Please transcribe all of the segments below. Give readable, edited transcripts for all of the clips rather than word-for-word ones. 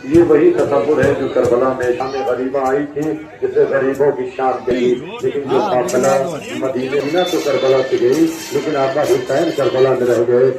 ये वही तसव्वुर है जो करबला में शाम गरीबा आई थी, जिससे गरीबों की शान गई। लेकिन जो काफिला मदीना तो करबला से गई, लेकिन आका हुसैन करबला में रह गए।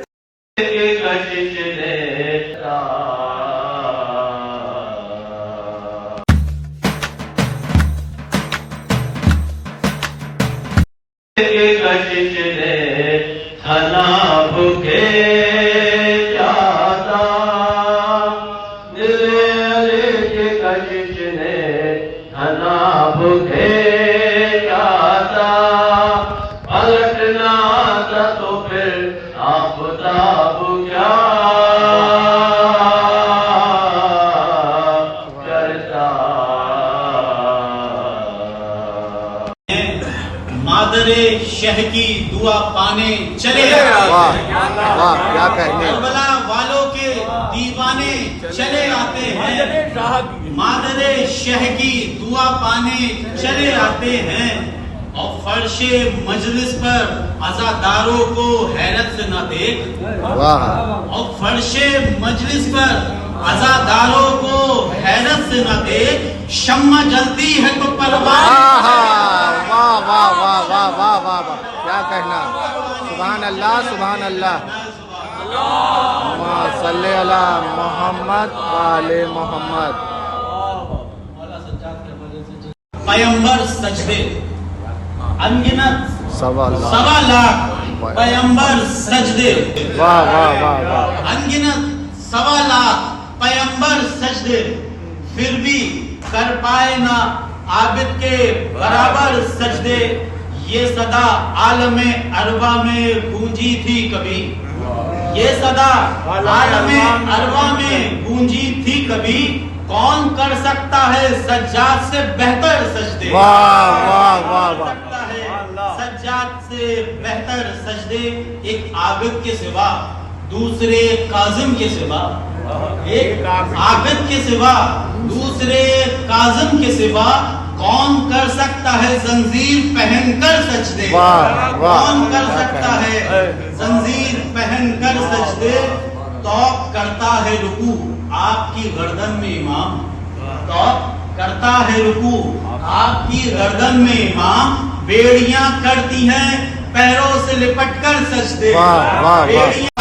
मादरे शह की दुआ पाने चले, वाह वाह क्या कहने। करबला वालों के दीवाने चले आते हैं, मादरे शह की दुआ पाने चले आते हैं। और फर्शे मजलिस पर अज़ादारों को हैरत से न देख, वाह। और फर्शे मजलिस पर अज़ादारों को हैरत से न देख, शम्मा जलती है तो परवाह। वाह वाह वाह वाह वाह वाह वाह क्या कहना। सुभान अल्लाह सुभान अल्लाह। सल्ले अला मोहम्मद वाले मोहम्मद। पैगंबर सजदे अनगिनत सवा लाख पैगंबर सजदे, वाह वाह वाह वाह। अनगिनत 1.25 लाख पैगंबर सजदे, फिर भी कर पाए ना आबिद के बराबर सजदे। ये सदा आलमे अरबा में गूंजी थी कभी, ये सदा आलमे अरबा में गूंजी थी कभी। कौन कर सकता है सज्जाद से बेहतर सजदे, वाह वाह वाह वाह। सज्जाद से बेहतर सजदे। एक आबिद के सिवा, दूसरे काजिम के सिवा, एक आबिद के सिवा दूसरे काजिम के सिवा कौन कर सकता है जंजीर पहनकर सजदे। कौन कर सकता है जंजीर पहनकर सजदे। तौक करता है रुकू आपकी गर्दन में इमाम, तौक करता है रुकू आपकी गर्दन में इमाम। बेड़ियां करती हैं पैरों से लिपटकर सजदे।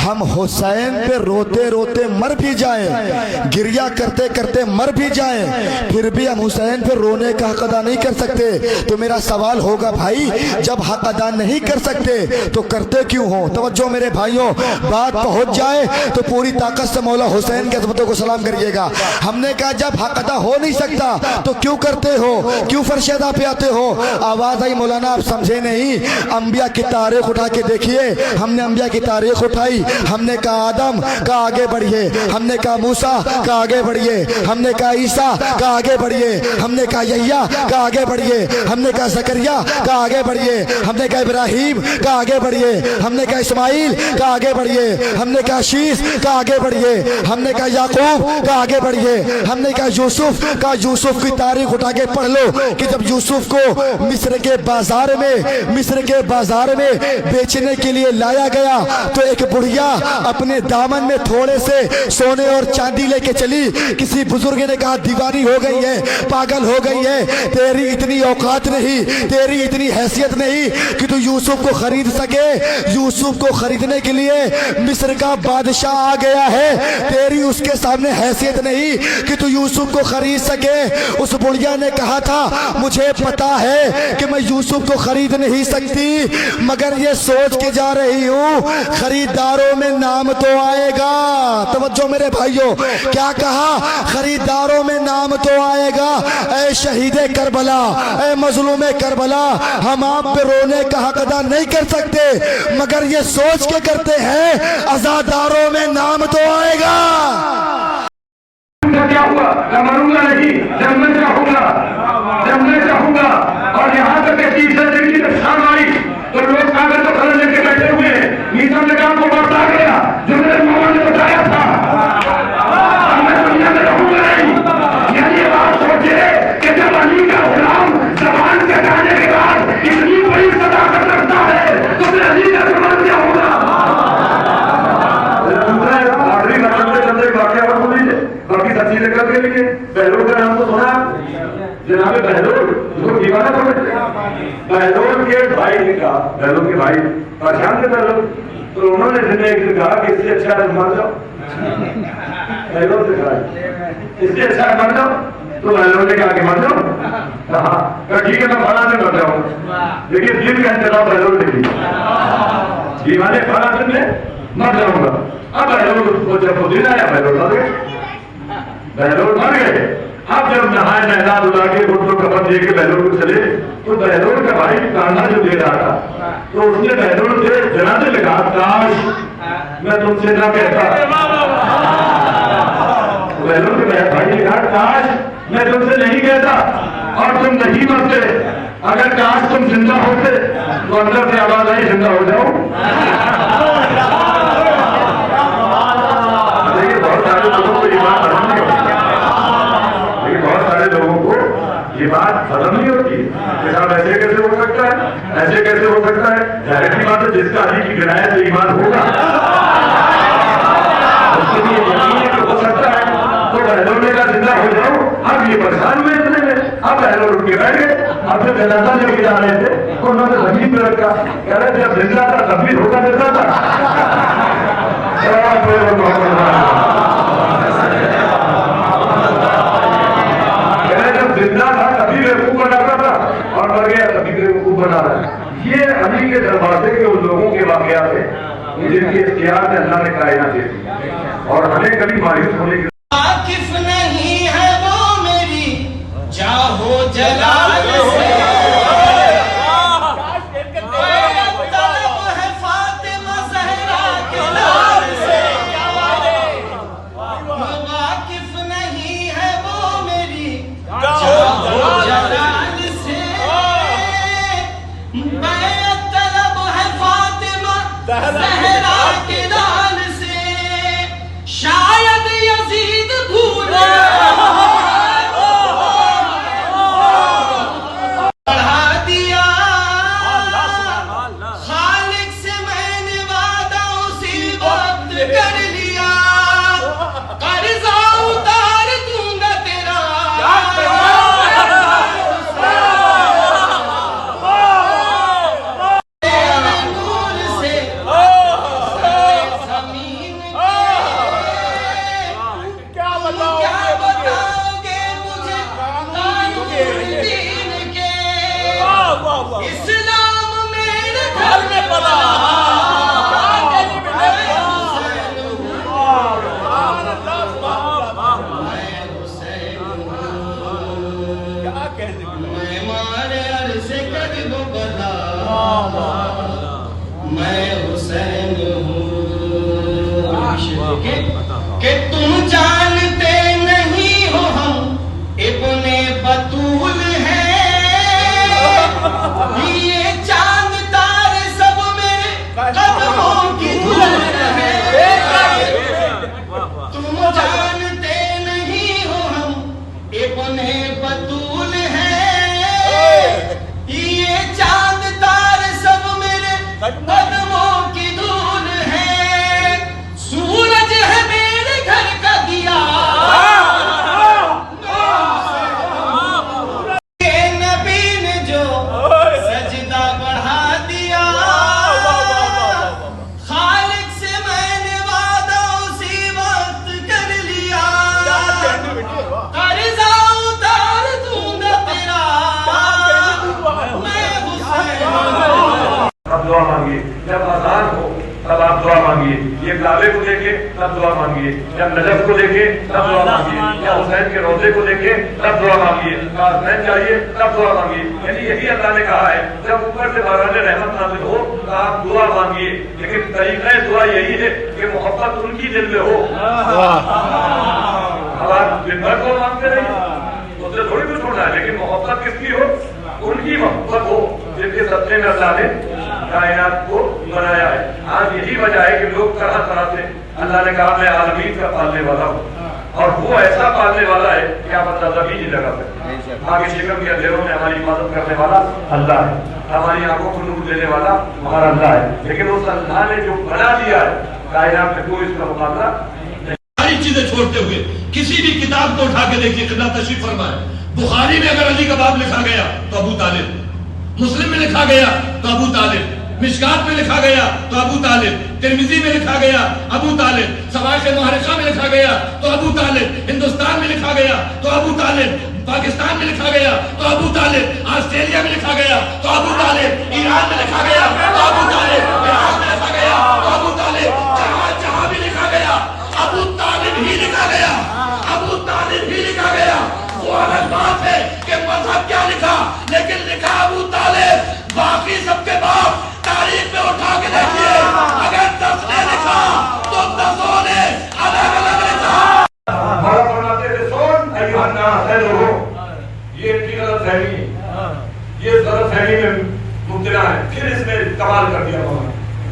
हम हुसैन पे रोते रोते मर भी जाएं, गिरिया करते करते मर भी जाएं, फिर भी हम हुसैन पे रोने का हक अदा नहीं कर सकते। तो मेरा सवाल होगा भाई, जब हक अदा नहीं कर सकते तो करते क्यों हो? तवज्जो मेरे भाइयों, बात पहुंच जाए तो पूरी ताकत से मौला हुसैन के अज़मतों को सलाम करिएगा। हमने कहा जब हक अदा हो नहीं सकता तो क्यों करते हो, क्यों फरशेदा पे आते हो? आवाज आई मौलाना आप समझे नहीं। अंबिया की तारीख उठा के देखिए, हमने अंबिया की तारीख उठाई। हमने कहा आदम का आगे बढ़िए, हमने कहा मूसा का आगे बढ़िए, हमने कहा ईसा का आगे बढ़िए, हमने कहा यहिया का आगे बढ़िए, हमने कहा जकरिया का आगे बढ़िए, हमने कहा इब्राहिम का आगे बढ़िए, हमने कहा इस्माइल का आगे बढ़िए, हमने कहा शीश का आगे बढ़िए, हमने कहा याकूब का आगे बढ़िए, हमने कहा यूसुफ का। यूसुफ की तारीख उठा के पढ़ लो कि जब यूसुफ को मिस्र के बाजार में बेचने के लिए लाया गया तो एक बुढ़िया अपने दामन में थोड़े से सोने और चांदी लेके चली। किसी बुजुर्ग ने कहा दीवानी हो गई है, पागल हो गई है, तेरी इतनी औकात नहीं, तेरी इतनी हैसियत नहीं कि तू यूसुफ को खरीद सके। यूसुफ को खरीदने के लिए मिस्र का बादशाह आ गया है, तेरी उसके सामने हैसियत नहीं कि तू यूसुफ को खरीद सके। उस बुढ़िया ने कहा था मुझे पता है कि मैं यूसुफ को खरीद नहीं सकती, मगर ये सोच के जा रही हूँ खरीदारों में नाम तो आएगा। तवज्जो मेरे भाइयों, क्या कहा? खरीदारों में नाम तो आएगा। ऐ शहीदे करबला, ऐ मजलूमे करबला, हम आप पे रोने का हक अदा नहीं कर सकते, मगर ये सोच के करते हैं अज़ादारों में नाम तो आएगा। क्या हुआ? मैं मरूंगा नहीं, जब मैं चाहूंगा। और यहाँ तक तीसरे दिन की शाम आई तो लोग कागज तो खड़े लेके बैठे हुए हैं। मीसा ने काम को बढ़ता गया जो मेरे मामा ने बताया था। मैं दुनिया में रहूंगा नहीं। यानी बात सोचे कि जब अली का गुलाम जबान के जाने के बाद इतनी बड़ी सदाकत रखता है तो फिर अली का जबान क्या होगा? दूसरा आखिरी चंद्र वाक्य कब के लिए? बहलोल का नाम तो सुना जनाब बहलोल, जो दीवाना समझते हैं। बहलोल के भाई ने कहा, बहलोल के भाई परेशान थे बहलोल, तो उन्होंने जिन्हें कहा कि इससे अच्छा मर जाओ। बहलोल से कहा इससे अच्छा मर जाओ, तो बहलोल ने कहा कि मर जाओ। हाँ ठीक है, मैं फला दिन मर जाऊंगा, लेकिन दिन का इंतजाम बहलोल ने किया। दीवाने फला दिन में मर जाऊंगा। अब बहलोल जब वो दिन आया, बहलोल मर गए, बहलोल मर गए। अब जब नहाए नहला धुला के घुटनों कपड़ दे के बहलोल को चले, तो बहलोल का भाई कान्हा जो दे रहा था, तो उसने बहलोल से जनाते लगा, काश मैं तुमसे ना कहता। बहलोल के भाई ने कहा, काश मैं तुमसे नहीं कहता और तुम नहीं मरते। अगर काश तुम जिंदा होते तो अंदर से आवाज आई, जिंदा हो जाओ। देखिए बहुत सारे लोगों को ये बात हजम नहीं होती, लेकिन बहुत सारे लोगों को ये बात हजम नहीं होती कि साहब ऐसे कैसे हो सकता है, ऐसे कैसे हो सकता है। जाहिर की बात है, जिसका अली की गिराया तो ईमान होगा, उसके लिए यकीन है कि हो सकता है। तो बहलोल ने कहा जिंदा हो जाओ। अब ये परेशान हुए इतने में, अब बहलोल उठ के बैठ गए। अब जब जनाजा लेके जा रहे थे तो उन्होंने जमीन पर रखा, कह रहे जब जिंदा था तब भी धोखा देता था। जब जिंदा था तभी बेवकूफ बनाता था और मर गया तभी बेवकूफ बना रहा है। ये अली के दरवाजे के उन लोगों के वाकयात है जिनके इख्तियार में अल्लाह ने कायनात दे दी, और हमें कभी मायूस होने की वाकिफ नहीं है वो मेरी जाहो जलाल से, तलब है फातिमा ज़हरा के लाल से। वाकिफ नहीं है वो मेरी जाहो जलाल से, तलब है फातिमा ज़हरा के लाल से। शायद यजीद भूले बढ़ा दिया, खालिक से मैंने वादा उसी वक्त कर लिया। कर्जा उतार दूंगा तेरा, नूर से जमीन क्या बताओगे मुझे दीन के। इस्लाम मेरे घर में पला, मैं मारे अर्ज़ करीब बता, मैं हुसैन हूँ कि तुम जानते नहीं हो हम इब्ने बतूल हैं। ये चांद तारे सब मेरे कदमों की धूल है। तुम जानते नहीं हो हम इब्ने बतूल हैं। ये चांद तारे सब मेरे कदमों की धूल है। सूरज है मेरे घर का दिया, नबी ने जो सजदा बढ़ा दिया। खालिक से मैंने वादा उसी वक्त कर लिया। कर्जा उतार दूंगा तेरा, मैं हुसैन। अब दुआ मांगिए, जब अजान हो तब आप दुआ मांगिए, ये काबे को देखे तब दुआ मांगिए, जब नजफ को देखे तब दुआ मांगिए, या हुसैन के रोजे को देखे तब दुआ मांगिए, कासमैन चाहिए तब दुआ मांगिए। यानी यही अल्लाह ने कहा है, जब ऊपर से बारान रहमत नाज़िल हो तो आप दुआ मांगिए। लेकिन तरीक़ा दुआ यही है कि मोहब्बत उनकी दिल में हो। अब आप दिन भर को मांगते रहिए, उससे थोड़ी कुछ होना है, लेकिन मोहब्बत किसकी हो? उनकी मोहब्बत हो जिनके सदक़े में अल्लाह ने कायनात को बनाया है। आज यही वजह है कि लोग तरह तरह से, अल्लाह ने कहा मैं आलमीन का पालने वाला हूँ, और वो ऐसा पालने वाला है कि आप अंदाजा भी नहीं लगा सकते। आगे शिकम के अंधेरों में हमारी हिफाजत करने वाला अल्लाह है, हमारी आंखों को नूर देने वाला हमारा अल्लाह है। लेकिन उस अल्लाह ने जो बना दिया है कायनात में, कोई इसका मुकाबला नहीं। चीजें छोड़ते हुए। किसी भी किताब को उठा के देखिए, कितना तशरीफ फरमाए, बुखारी में अगर अली का बाप लिखा गया तो अबू तालिब, मुस्लिम में लिखा गया तो अबू तालिब, मिशकात में लिखा गया तो अबू तालिब, तिरमिजी में लिखा गया अबू तालिब, सवाइक़ मुहर्रिक़ा में लिखा गया तो अबू तालिब, हिंदुस्तान में लिखा गया तो अबू तालिब, पाकिस्तान में लिखा गया तो अबू तालिब, ऑस्ट्रेलिया में लिखा गया तो अबू तालिब, ईरान में लिखा गया तो अबू तालिब, इराक में लिखा गया तो अबू तालिब, जहां भी लिखा गया अबू तालिब ही लिखा गया, अबू तालिब ही लिखा गया। वो अलग बात है कि मजहब क्या लिखा, लेकिन लिखा अबू तालिब। बाकी सबके बाप तारीख में उठा के देखिए, अगर 10 ने लिखा तो 10 ने अलग अलग लिखा। मौला फरमाते थे, सुन अय्युहा अन्नास, ऐ लोगों, ये इनकी गलतफहमी है, ये गलतफहमी में मुब्तला है। फिर इसमें कमाल कर दिया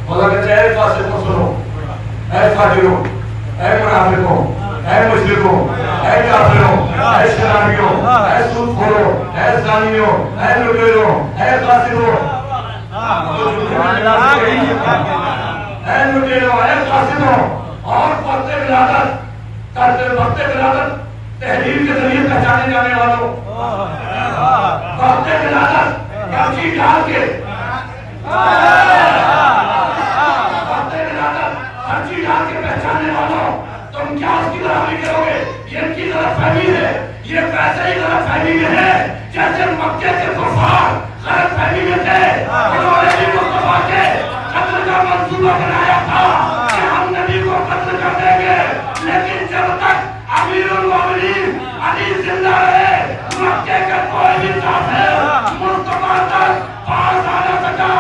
मौला कहते हैं, ऐ फासिकों सुनो, ऐ फाजिरों, ऐ मुनाफिकों, ऐ मुशरिकों, ऐ काफिरों, ऐ शराबियों, ऐ सूदखोरों, ऐ ज़ानियों, ऐ लुटेरों, ऐ कासिरों, ऐ लुटेरों, ऐ कासिरों, और बढ़ते विलादत तहरीर के जरिए पहचाने जाने वालों, बढ़ते विलादत कच्ची डाल के, बढ़ते विलादत कच्ची डाल के पहचानने वालों, तुम क्या उसकी बराबरी करोगे? ये इनकी गलतफहमी है। ये वैसे ही गलतफहमी में है जैसे मक्के के कुफार गलतफहमी में थे। उन्होंने भी मुस्तफा के कत्ल का मंसूबा बनाया था कि हम नबी को कत्ल कर देंगे, लेकिन जब तक अमीरुल मोमिनीन अली जिंदा रहे, मक्के का कोई भी काफिर मुस्तफा तक पास आ न सका।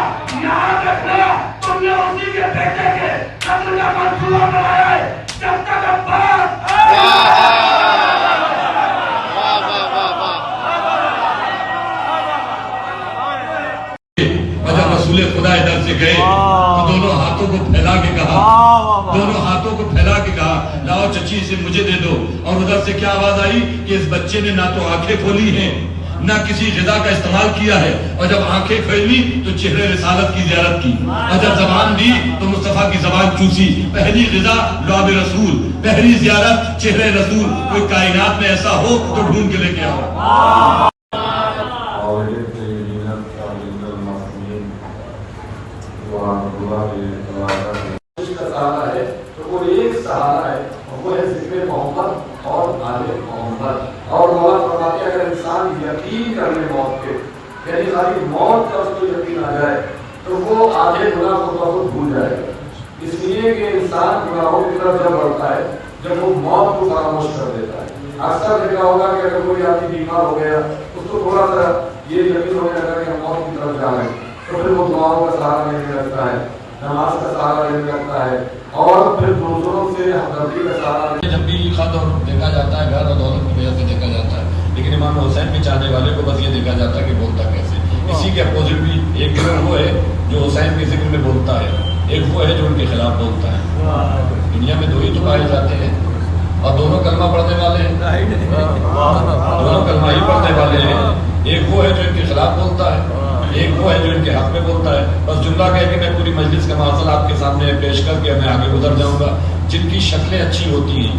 याद रखना, तुमने उसी के बेटे के कत्ल का मंसूबा बनाया है। जब तक अब्बास रसूल खुदा इधर से गए तो दोनों हाथों को फैला के कहा, दोनों हाथों को फैला के कहा, लाओ चची से मुझे दे दो। और उधर से क्या आवाज आई कि इस बच्चे ने ना तो आंखें खोली हैं, ना किसी ग़िज़ा का इस्तेमाल किया है, और जब आंखें खोली तो चेहरे रिसालत की ज़ियारत की, और जब ज़बान दी तो मुस्तफ़ा की ज़बान चूसी। पहली ग़िज़ा लौब रसूल, पहली ज़ियारत चेहरे रसूल। कोई कायनात में ऐसा हो तो ढूंढ के लेके आओ। सहारा है तो वो एक सहारा है, वो है ज़िक्र मोहम्मद और आले मोहम्मद। और मौला फरमाते हैं, अगर इंसान यकीन कर ले मौत के, यानी सारी मौत का उसको यकीन आ जाए तो वो आधे गुनाह को तो भूल जाएगा। इसलिए कि इंसान गुनाहों की तरफ जब बढ़ता है, जब वो मौत को फरामोश कर देता है। अक्सर देखा होगा कि अगर कोई आदमी बीमार हो गया, उसको थोड़ा सा ये यकीन होने लगा कि हम मौत की तरफ जा रहे हैं, तो फिर वो दुआओं का सहारा लेने लगता है, नमाज का सहारा लेने लगता है, और फिर दूसरों से हमदर्दी का सहारा। जब भी खत और देखा जाता है, घर और दौलत की वजह से देखा जाता है, लेकिन इमाम हुसैन के चाहने वाले को बस ये देखा जाता है कि बोलता कैसे। इसी के अपोजिट भी एक गिरोह वो है जो हुसैन के जिक्र में बोलता है, एक वो है जो उनके खिलाफ बोलता है। दुनिया में दो ही तो पाए जाते हैं, और दोनों कलमा पढ़ने वाले हैं, दोनों कलमा ही पढ़ने वाले हैं। एक वो है जो इनके खिलाफ बोलता है, एक वो है जो इनके हक में बोलता है। बस जुमला कह के मैं पूरी मजलिस का मासल आपके सामने पेश करके मैं आगे गुजर जाऊंगा। जिनकी शक्लें अच्छी होती हैं,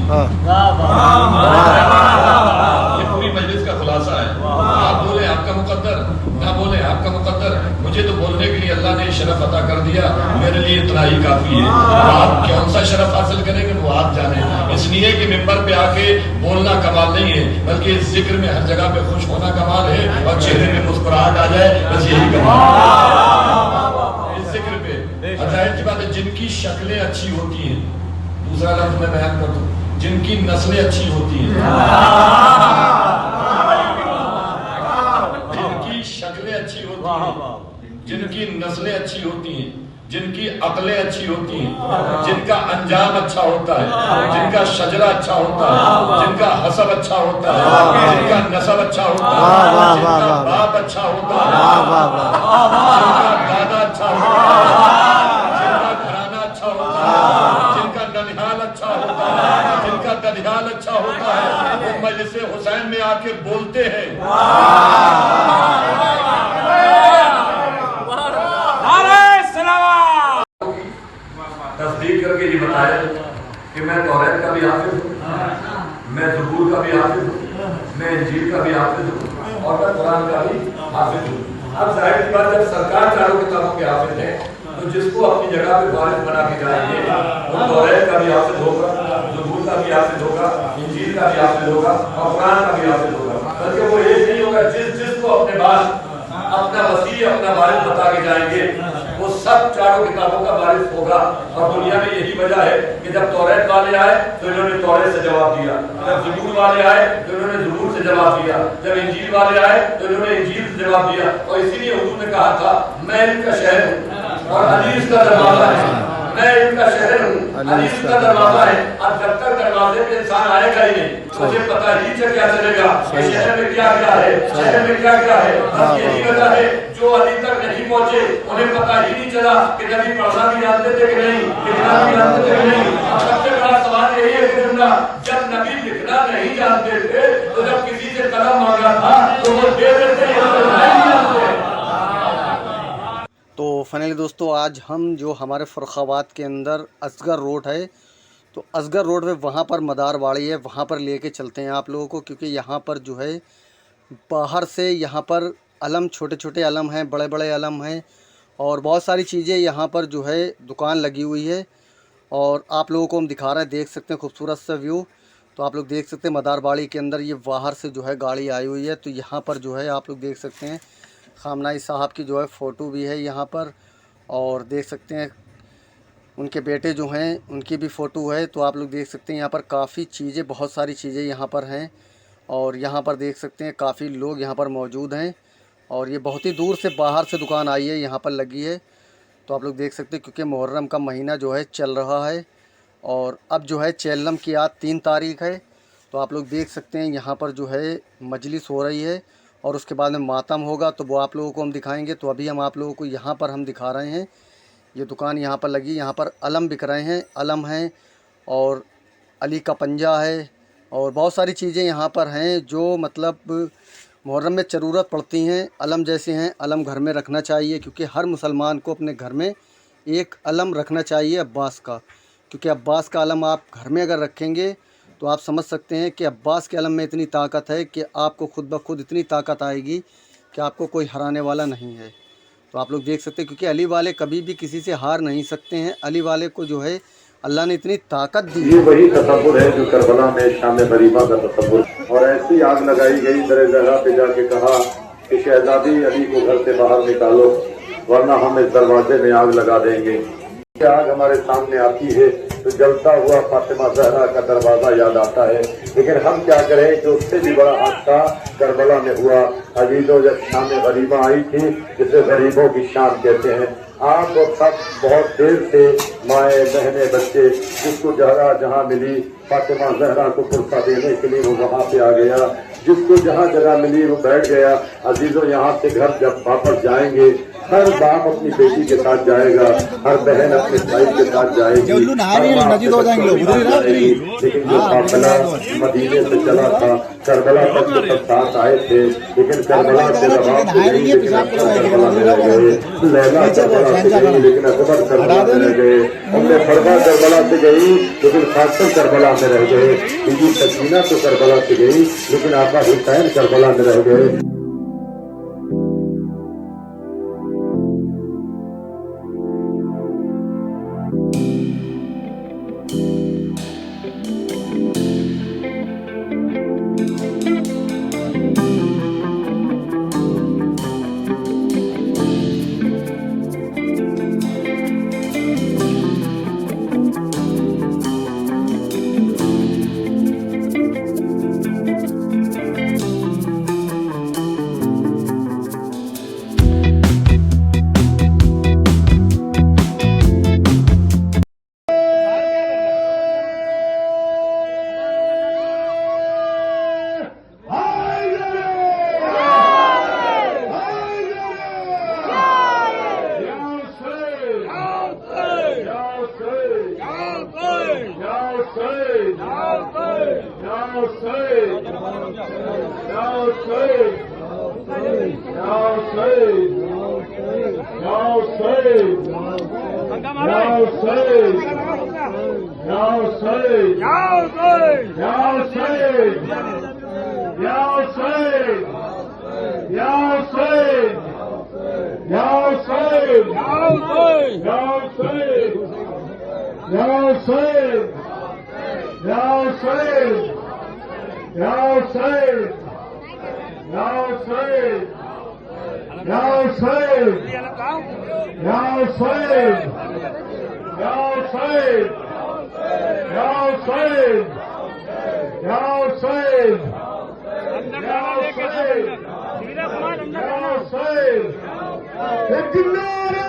ये पूरी मजलिस का खुलासा है। आप बोले आपका मुकद्दर, ना बोले आपका मुकद्दर, मुझे तो बोलने के लिए अल्लाह ने शरफ अता कर दिया, मेरे लिए इतना ही काफी है। आप कौन सा शरफ हासिल करेंगे वो आप जाने। इसलिए कि मिंबर पे आके बोलना कमाल नहीं है, बल्कि इस जिक्र में हर जगह पे खुश होना कमाल है, और चेहरे में मुस्कुराहट आ जाए, बस यही कमाल है। इस जिक्र पे अजायब की बात है, जिनकी शक्लें अच्छी होती हैं, दूसरा लफ्ज मैं बयान कर दूं, जिनकी नस्लें अच्छी होती हैं, जिनकी शक्लें अच्छी होती हैं, जिनकी नस्लें अच्छी होती हैं, जिनकी अकलें अच्छी होती हैं, जिनका अंजाम अच्छा होता है, जिनका शजरा अच्छा होता है, जिनका हसब अच्छा होता है, जिनका नसब अच्छा होता है, जिनका बाप अच्छा होता है, जिनका दादा अच्छा होता है, जिनका घराना अच्छा होता है, जिनका ननिहाल अच्छा होता है, जिनका दनिहाल अच्छा होता है, वो मजलिस हुसैन में आके बोलते हैं। तस्दीक करके ये बताया कि मैं तौरात का भी हाफिज हूँ, मैं ज़बूर का भी हाफिज हूँ, मैं इंजील का भी हाफिज हूँ और मैं कुरान का भी हाफिज हूँ। अब जाहिर सी बात, जब सरकार चारों किताबों के हाफिज है तो जिसको अपनी जगह पे वारिस बना के जाएंगे वो तौरात का भी हाफिज होगा, ज़बूर का भी हाफिज होगा, इंजील का भी हाफिज होगा और कुरान का भी हाफिज होगा। बल्कि वो एक नहीं होगा, जिसको अपने बाद अपना वसी अपना वारिस बता के जाएंगे वो सब चारों किताबों का वारिस होगा। और दुनिया में यही वजह है कि जब तौरात वाले आए तो इन्होंने तौरात से जवाब दिया, जब ज़बूर वाले आए तो इन्होंने ज़बूर से जवाब दिया, जब इंजील वाले आए तो इन्होंने इंजील से जवाब दिया। और इसीलिए हुजूर ने कहा था, मैं इनका शहर हूँ और अली इसका दरवाजा है, मैं इनका शहर हूँ, अली इसका दरवाजा है। अब जब तक दरवाजे पे इंसान आएगा ही नहीं, मुझे पता ही क्या चलेगा कि शहर में क्या क्या है, शहर में क्या क्या है। बस यही वजह है जो अली तक नहीं पहुंचे उन्हें पता ही नहीं चला कि नबी पढ़ना भी जानते थे कि नहीं, लिखना भी जानते थे कि नहीं। अब सबसे बड़ा सवाल यही है कि जब नबी लिखना नहीं जानते थे तो जब किसी से कलम मांगा था तो वो दे देते हैं। तो फाइनली दोस्तों, आज हम जो हमारे फर्रुखाबाद के अंदर असगर रोड है, तो असगर रोड में वहाँ पर मदारवाड़ी है, वहाँ पर लेके चलते हैं आप लोगों को, क्योंकि यहाँ पर जो है बाहर से यहाँ पर अलम, छोटे छोटे अलम हैं, बड़े बड़े अलम हैं और बहुत सारी चीज़ें यहाँ पर जो है दुकान लगी हुई है। और आप लोगों को हम दिखा रहे हैं, देख सकते हैं खूबसूरत सा व्यू। तो आप लोग देख सकते हैं मदारवाड़ी के अंदर ये बाहर से जो है गाड़ी आई हुई है। तो यहाँ पर जो है आप लोग देख सकते हैं खामनाई साहब की जो है फ़ोटो भी है यहाँ पर, और देख सकते हैं उनके बेटे जो हैं उनकी भी फ़ोटो है। तो आप लोग देख सकते हैं यहाँ पर काफ़ी चीज़ें, बहुत सारी चीज़ें यहाँ पर हैं। और यहाँ पर देख सकते हैं काफ़ी लोग यहाँ पर मौजूद हैं और ये बहुत ही दूर से बाहर से दुकान आई है, यहाँ पर लगी है। तो आप लोग देख सकते हैं क्योंकि मुहर्रम का महीना जो है चल रहा है और अब जो है चेल्लम की आज 3 तारीख़ है। तो आप लोग देख सकते हैं यहाँ पर जो है मजलिस हो रही है और उसके बाद में मातम होगा, तो वो आप लोगों को हम दिखाएंगे। तो अभी हम आप लोगों को यहाँ पर हम दिखा रहे हैं, ये दुकान यहाँ पर लगी, यहाँ पर अलम बिक रहे हैं, अलम हैं और अली का पंजा है और बहुत सारी चीज़ें यहाँ पर हैं जो मतलब मुहर्रम में ज़रूरत पड़ती हैं। अलम जैसे हैं, अलम घर में रखना चाहिए क्योंकि हर मुसलमान को अपने घर में एक अलम रखना चाहिए अब्बास का, क्योंकि अब्बास का अलम आप घर में अगर रखेंगे तो आप समझ सकते हैं कि अब्बास के अलम में इतनी ताकत है कि आपको खुद ब खुद इतनी ताकत आएगी कि आपको कोई हराने वाला नहीं है। तो आप लोग देख सकते हैं क्योंकि अली वाले कभी भी किसी से हार नहीं सकते हैं। अली वाले को जो है अल्लाह ने इतनी ताकत दी। ये वही तसव्वुर है जो करबला में शाम गरीबा का तसव्वुर, और ऐसी आग लगाई गई दर जगह पे जाके कहा कि शहजादी अली को घर से बाहर निकालो वरना हम इस दरवाजे में आग लगा देंगे। आग हमारे सामने आती है तो जलता हुआ फातिमा ज़हरा का दरवाजा याद आता है, लेकिन हम क्या करें कि उससे भी बड़ा हादसा करबला में हुआ। अजीजों, जब शाम गरीबा आई थी, जिसे गरीबों की शाम कहते हैं, आप और सब बहुत देर से माए बहने बच्चे जिसको जहाँ मिली फातिमा ज़हरा को पुरसा देने के लिए वो वहाँ पे आ गया, जिसको जहाँ जगह मिली वो बैठ गया। अजीजों, यहाँ से घर जब वापस जाएंगे हर बाप अपनी बेटी के साथ जाएगा, हर बहन अपने भाई के साथ जाएगी, लेकिन जो काफिला मदीने से चला था करबला तक तो सब साथ आए थे, लेकिन करबला से रवाब से गई, लेकिन करबला में रह गए। लैला करबला से गई लेकिन अकबर करबला में रह गए। उम्मे फरमा करबला से गई लेकिन फातिमा करबला में रह गए। बीबी सकीना तो करबला से गई लेकिन आका हुसैन करबला में रह गए। Ya Hussein! Ya Hussein! Ya Hussein! Ya Hussein! Ya Hussein! Ya Hussein! Ya Hussein! Ya Hussein! Ya Hussein! Ya Hussein! Ya Hussein! Ya Hussein! Ya Hussein! Ya Hussein! Ya Hussein! Ya Hussein! Ya Hussein! Ya Hussein! एक नारा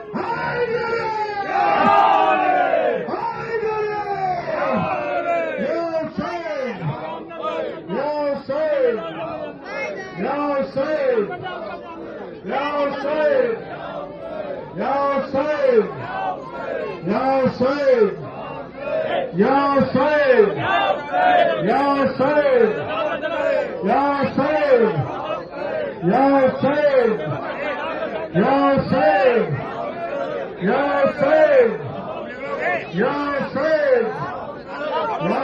Ya Hussein! Ya Hussein! Ya Hussein! Ya Hussein! Ya Hussein! Ya Hussein! Ya Hussein! Ya Hussein! Ya Hussein! Ya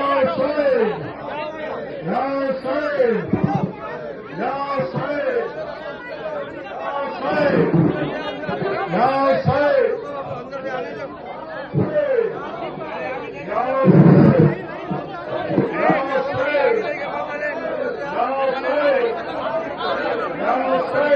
Hussein! Ya Hussein! Ya Hussein!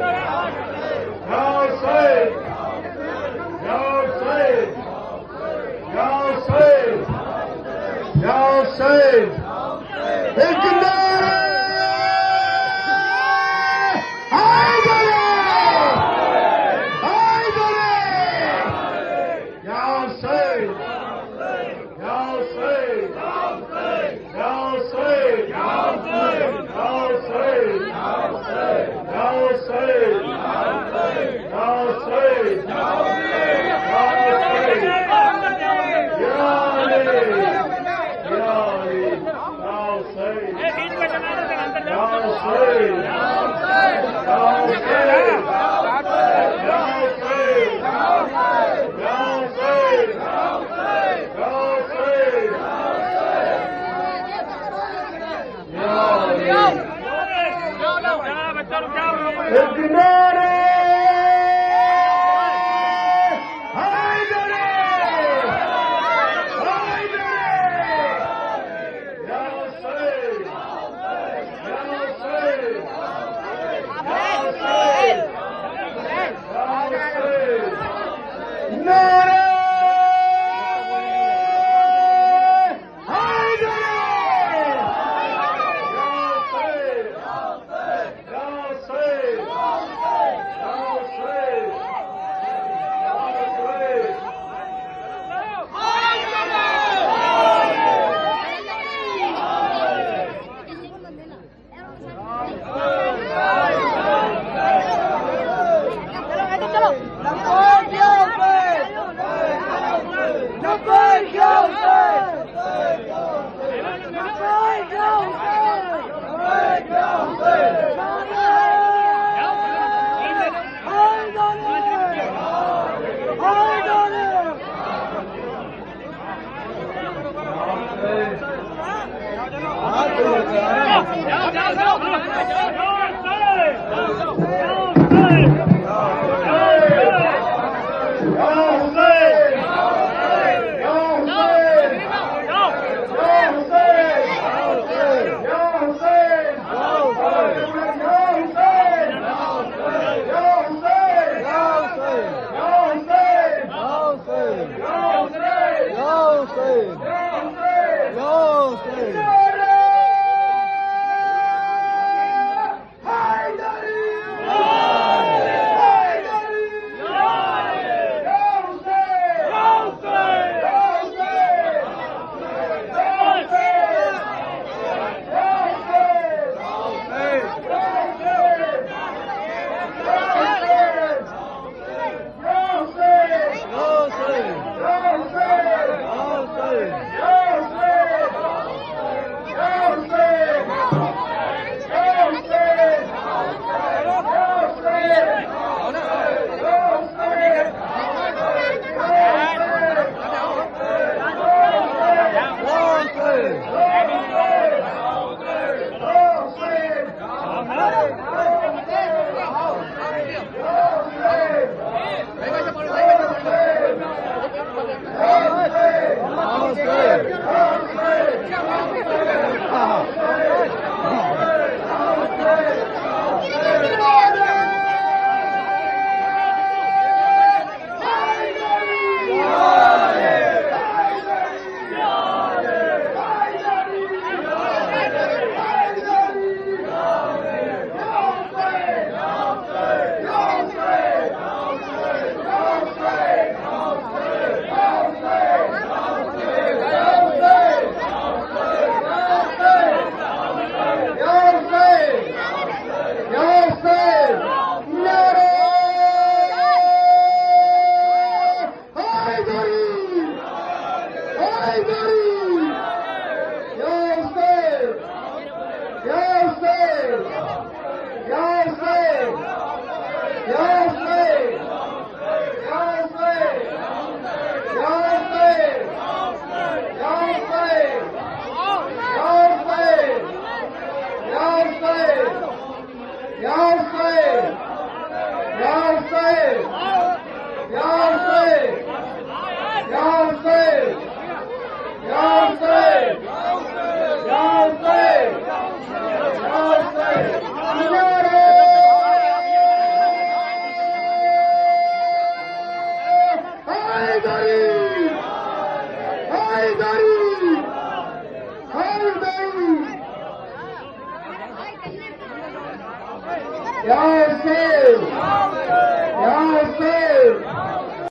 Ya Hussein! Ya Hussein! Ya Hussein! एक नारा हैदरे! हैदरे! Ya Hussein! Ya Hussein! Ya Hussein! Ya Hussein! Ya Hussein! Ya Hussein! Ya Hussein! एक नारे हैदरे! हैदरे! Ya Hussein! Ya Hussein! Ya Hussein! Ya Hussein! नारे हैदरे! Ya Hussein! Ya Hussein! Yes,